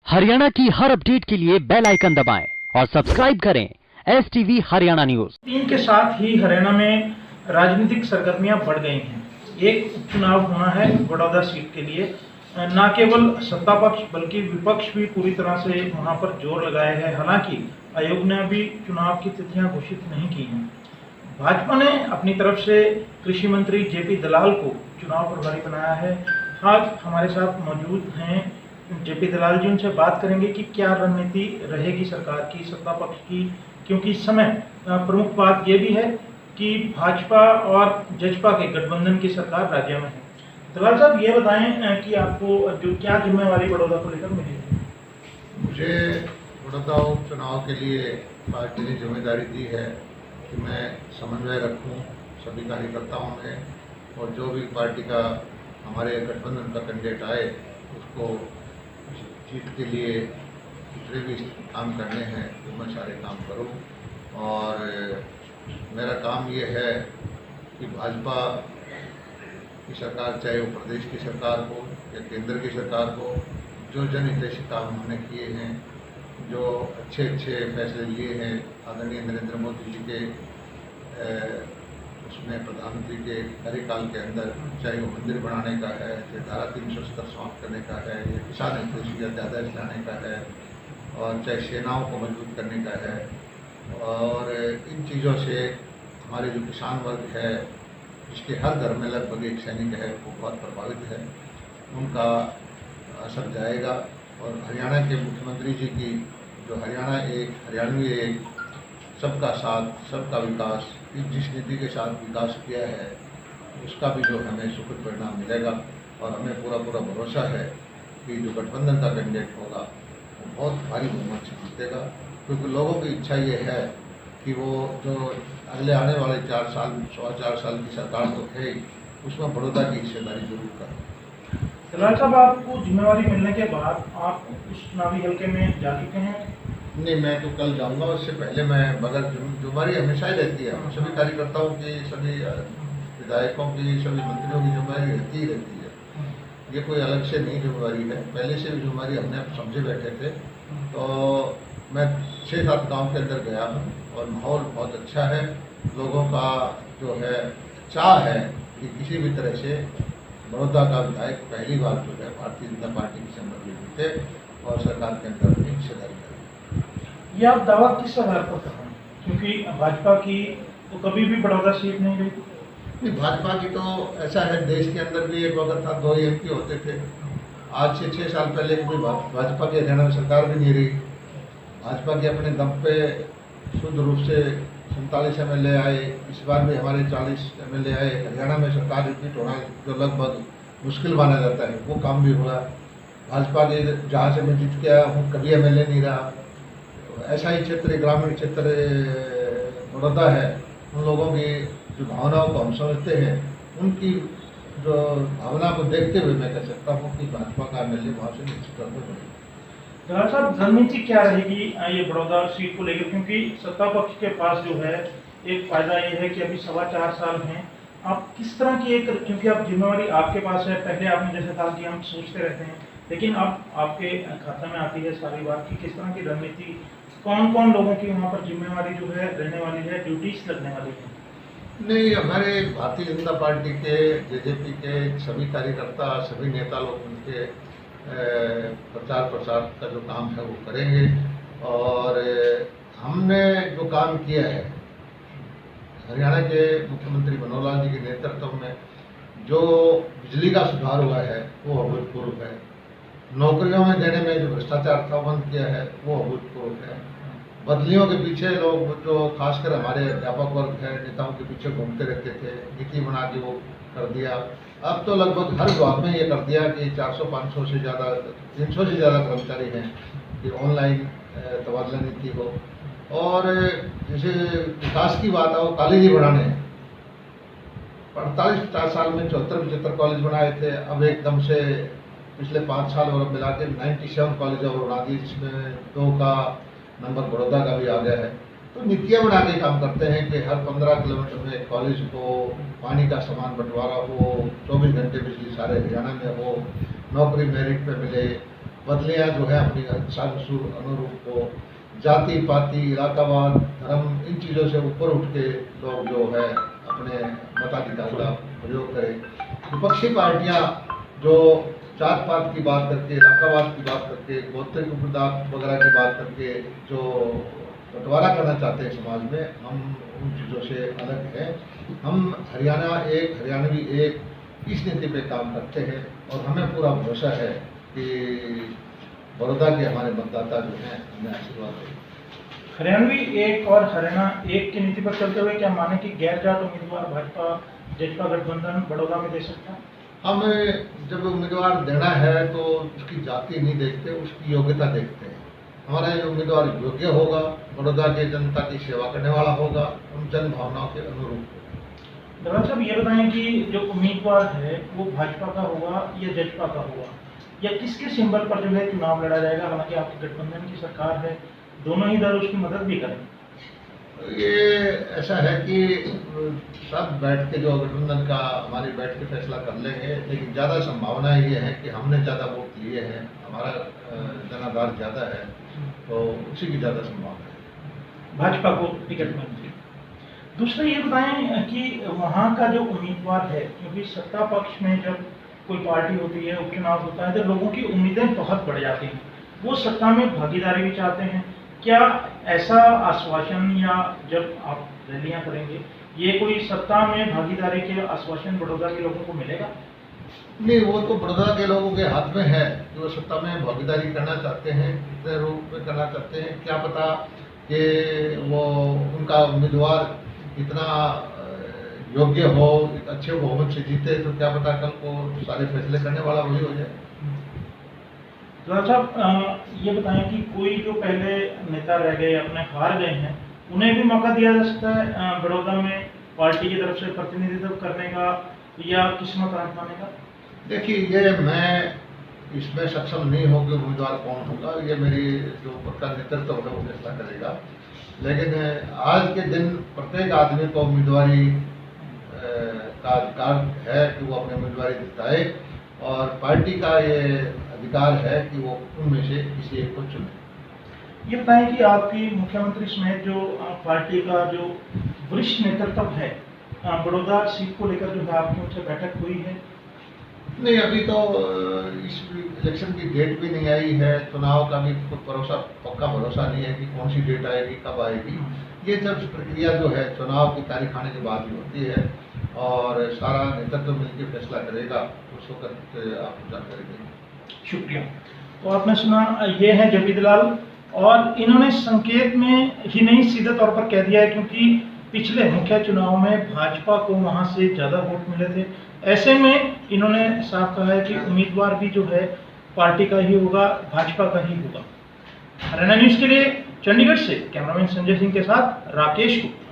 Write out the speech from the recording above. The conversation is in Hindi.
हरियाणा की हर अपडेट के लिए बेल आइकन दबाएं और सब्सक्राइब करें STV हरियाणा न्यूज। चीन के साथ ही हरियाणा में राजनीतिक सरगर्मियां बढ़ गई हैं। एक उपचुनाव होना है बड़ौदा सीट के लिए। न केवल सत्ता पक्ष बल्कि विपक्ष भी पूरी तरह से वहां पर जोर लगाए है। हालांकि आयोग ने अभी चुनाव की तिथियां घोषित नहीं की हैं। भाजपा ने अपनी तरफ से कृषि मंत्री जेपी दलाल को चुनाव प्रभारी बनाया है। आज हमारे साथ मौजूद हैं जेपी दलाल जी। उनसे बात करेंगे कि क्या रणनीति रहेगी सरकार की, सत्ता पक्ष की, क्योंकि इस समय प्रमुख बात यह भी है कि भाजपा और जजपा के गठबंधन की सरकार राज्य में है। दलाल साहब, ये बताएं कि आपको जो क्या जिम्मेवारी बड़ौदा को लेकर मिली है? मुझे बड़ौदा उपचुनाव के लिए पार्टी ने जिम्मेदारी दी है कि मैं समन्वय रखूं सभी कार्यकर्ताओं में, और जो भी पार्टी का हमारे गठबंधन का कैंडिडेट आए उसको जीत के लिए जितने भी काम करने हैं वो मैं सारे काम करूं। और मेरा काम ये है कि भाजपा की सरकार, चाहे वो प्रदेश की सरकार हो या केंद्र की सरकार हो, जो जनहितैषी काम हमने किए हैं, जो अच्छे अच्छे फैसले लिए हैं आदरणीय नरेंद्र मोदी जी के उसमें प्रधानमंत्री के कार्यकाल के अंदर, चाहे वो मंदिर बनाने का है, चाहे धारा 370 समाप्त करने का है, या किसान हितैषी अध्यादेश लाने का है, और चाहे सेनाओं को मजबूत करने का है। और इन चीज़ों से हमारे जो किसान वर्ग है, जिसके हर घर में लगभग एक सैनिक है, वो बहुत प्रभावित है, उनका असर जाएगा। और हरियाणा के मुख्यमंत्री जी की जो हरियाणवी एक सबका साथ सबका विकास, जिस नीति के साथ विकास किया है, उसका भी जो हमें सुखद परिणाम मिलेगा। और हमें पूरा भरोसा है कि जो गठबंधन का कैंडिडेट होगा वो बहुत भारी बहुमत से जीतेगा, क्योंकि लोगों की इच्छा ये है कि वो जो अगले आने वाले 4 साल 4 साल की सरकार तो है, उसमें बड़ौदा की हिस्सेदारी जरूर करें। दलाल साहब, आपको जिम्मेवारी मिलने के बाद आप उस चुनावी हल्के में जा चुके हैं? नहीं, मैं तो कल जाऊंगा। उससे पहले मैं बगैर जिम्मेवारी हमेशा ही रहती है, सभी कार्यकर्ताओं की, सभी विधायकों की, सभी मंत्रियों की जिम्मेवारी रहती है। ये कोई अलग से नहीं जिम्मेवारी है, पहले से भी जिम्मेवारी हमने समझे बैठे थे। तो मैं 6-7 गाँव के अंदर गया हूँ और माहौल बहुत अच्छा है। लोगों का जो है चाह है कि किसी भी तरह से बड़ौदा का विधायक पहली बार जो है भारतीय जनता पार्टी की संबंध में जीते और सरकार के अंदर अपनी हिस्सेदारी करें। ये आप दावा किस आधार पर कर रहे हैं? क्योंकि भाजपा की तो कभी भी बड़ौदा सीट नहीं गई। नहीं, भाजपा की तो ऐसा है, देश के अंदर भी एक वक्त था 2 MP होते थे। आज से 6 साल पहले कोई भाजपा की हरियाणा में सरकार भी नहीं रही। भाजपा के अपने दम पे शुद्ध रूप से 47 MLA आए। इस बार भी हमारे 40 MLA आए। हरियाणा में सरकार रिपीट होना जो लगभग मुश्किल माना जाता है, वो काम भी हुआ। भाजपा के जहाँ से मैं जीत के आया हूँ कभी MLA नहीं रहा। ऐसा ही क्षेत्र, ग्रामीण क्षेत्र बड़ौदा है, उन लोगों की जो भावनाओं को हम समझते हैं, उनकी जो भावना को देखते हुए मैं कह सकता हूँ कि भाजपा का MLA वहाँ से निश्चित तौर पर बनेगा। दलाल साहब, रणनीति क्या रहेगी ये बड़ौदा सीट को लेकर? क्योंकि सत्ता पक्ष के पास जो है एक फायदा ये है कि अभी 4.25 साल हैं। आप किस तरह की एक, क्योंकि आप जिम्मेवारी आपके पास है, पहले आपने जैसे कहा कि हम सोचते रहते हैं, लेकिन अब आपके खाते में आती है सारी बात की किस तरह की रणनीति, कौन कौन लोगों की वहाँ पर जिम्मेवारी जो है रहने वाली है, ड्यूटीज लगने वाली है? नहीं, हमारे भारतीय जनता पार्टी के, JJP के सभी कार्यकर्ता, सभी नेता लोग उनके प्रचार प्रसार का जो काम है वो करेंगे। और हमने जो काम किया है हरियाणा के मुख्यमंत्री मनोहर लाल जी के नेतृत्व में, जो बिजली का सुधार हुआ है वो अभूतपूर्व है। नौकरियों में देने में जो भ्रष्टाचार था बंद किया है वो अभूतपूर्व है। बदलियों के पीछे लोग जो खासकर हमारे अध्यापक वर्ग है, नेताओं के पीछे घूमते रहते थे, नीति बना के वो कर दिया। अब तो लगभग हर विभाग में ये कर दिया कि 400-500 से ज़्यादा, 300 से ज़्यादा कर्मचारी हैं कि ऑनलाइन तबादला नीति हो। और जैसे विकास की बात है, वो कॉलेज ही बनाने हैं। 48-50 साल में 74-75 कॉलेज बनाए थे, अब एकदम से पिछले 5 साल और मिला के 97 कॉलेज और बना दिए, जिसमें 2 का नंबर बड़ौदा का भी आ गया है। तो नीतियाँ बना के काम करते हैं कि हर 15 किलोमीटर में एक कॉलेज हो, पानी का समान बंटवारा हो, 24 घंटे बिजली सारे हरियाणा में हो, नौकरी मेरिट पे मिले, बदलियाँ जो है अपनी अनुरूप को जाति पाति इलाकावाद धर्म इन चीज़ों से ऊपर उठ के लोग जो है अपने मताधिकार का प्रयोग करें। विपक्षी पार्टियां जो जात पात की बात करके इलाकावाद की बात करके गोत्रिक उपदात वगैरह की बात करके जो बंटवारा करना चाहते हैं समाज में, हम उन चीज़ों से अलग हैं। हम हरियाणवी एक इस नीति पे काम करते हैं और हमें पूरा भरोसा है कि बड़ौदा के हमारे मतदाता जो हैं हमें आशीर्वाद देंगे। हरियाणवी एक और हरियाणा एक की नीति पर चलते हुए क्या माने कि गैर जाट उम्मीदवार भाजपा जजपा गठबंधन बड़ौदा में दे सकता है? हमें जब उम्मीदवार देना है तो उसकी जाति नहीं देखते, उसकी योग्यता देखते हैं। हमारा ये उम्मीदवार योग्य होगा, बड़ौदा के जनता की सेवा करने वाला होगा, उन जन भावनाओं के अनुरूप होगा। दरअसल साहब ये बताएं कि जो उम्मीदवार है वो भाजपा का होगा या जजपा का होगा, या किसके सिंबल पर जो है चुनाव लड़ा जाएगा? हालांकि आपकी गठबंधन की सरकार है, दोनों ही दल उसकी मदद भी करें। ये ऐसा है कि सब बैठ के जो गठबंधन का हमारी बैठ के फैसला कर लेंगे, लेकिन ज़्यादा संभावना ये है कि हमने ज़्यादा वोट लिए हैं, हमारा जनाधार ज़्यादा है, तो उसी की ज़्यादा संभावना है भाजपा को टिकट मिलेगी। दूसरा ये बताएं कि वहाँ का जो उम्मीदवार है, क्योंकि सत्ता पक्ष में जब कोई पार्टी होती है, उपचुनाव होता है, तो लोगों की उम्मीदें बहुत बढ़ जाती हैं, वो सत्ता में भागीदारी भी चाहते हैं। क्या ऐसा आश्वासन या जब आप रैलियां करेंगे, ये कोई सत्ता में भागीदारी के आश्वासन बड़ौदा के लोगों को मिलेगा? नहीं, वो तो बड़ौदा के लोगों के हाथ में है कि वो सत्ता में भागीदारी करना चाहते हैं, कितने रूप में करना चाहते हैं। क्या पता कि वो उनका उम्मीदवार इतना योग्य हो, अच्छे बहुमत से जीते, तो क्या पता कल को सारे फैसले करने वाला वही हो जाए। तो साहब ये बताएं कि कोई जो पहले नेता रह गए, अपने हार गए हैं, उन्हें भी मौका दिया जा सकता है बड़ौदा में पार्टी की तरफ से प्रतिनिधित्व करने का या किस्मत आजमाने का? देखिए, ये मैं इसमें सक्षम नहीं हूँ कि उम्मीदवार कौन होगा, ये मेरी जो ऊपर का नेतृत्व है वो फैसला करेगा। लेकिन आज के दिन प्रत्येक आदमी को उम्मीदवारी का अधिकार है कि वो अपनी उम्मीदवारी दिखाए, और पार्टी का ये अधिकार है कि वो उनमें से किसी एक को चुने। ये बताएं कि आपकी मुख्यमंत्री समेत जो पार्टी का जो वरिष्ठ नेतृत्व है, बड़ौदा सीट को लेकर जो है आपकी उनसे बैठक हुई है? नहीं, अभी तो इस इलेक्शन की डेट भी नहीं आई है, चुनाव का भी कुछ भरोसा, पक्का भरोसा नहीं है कि कौन सी डेट आएगी, कब आएगी। ये सब प्रक्रिया जो है चुनाव की तारीख आने के बाद ही होती है, और सारा नेतृत्व मिलकर फैसला करेगा, उस वक्त आप जानकारी देंगे। शुक्रिया। तो आपने सुना, ये है जबीद लाल, और इन्होंने संकेत में ही नहीं सीधे तौर पर कह दिया है, क्योंकि पिछले मुख्य चुनाव में भाजपा को वहां से ज़्यादा वोट मिले थे। ऐसे में इन्होंने साफ कहा है कि उम्मीदवार भी जो है पार्टी का ही होगा, भाजपा का ही होगा। हरियाणा न्यूज़ के लिए चंडीगढ़ से कैमरामैन संजय सिंह के साथ राकेश गुप्ता।